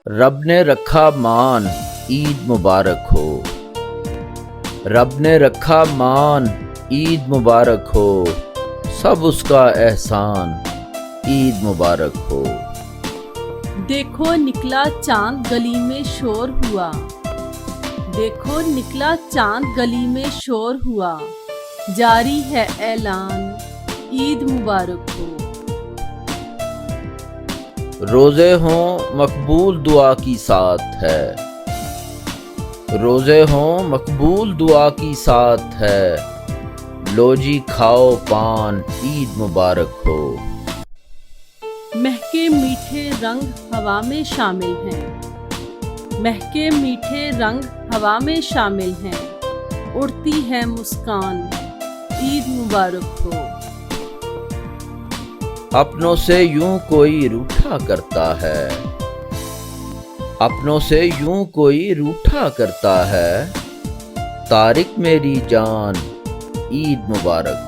रब ने रखा मान, ईद मुबारक हो। रब ने रखा मान, ईद मुबारक हो। सब उसका एहसान, ईद मुबारक हो। देखो निकला चांद गली में शोर हुआ। देखो निकला चांद गली में शोर हुआ। जारी है ऐलान, ईद मुबारक हो। रोज़े हों मकबूल दुआ की साथ है। रोज़े हों मकबूल दुआ की साथ है। लो जी खाओ पान, ईद मुबारक हो। महके मीठे रंग हवा में शामिल हैं। महके मीठे रंग हवा में शामिल हैं। उड़ती है मुस्कान, ईद मुबारक हो। अपनों से यूं कोई रूठा करता है। अपनों से यूं कोई रूठा करता है। तारिक मेरी जान, ईद मुबारक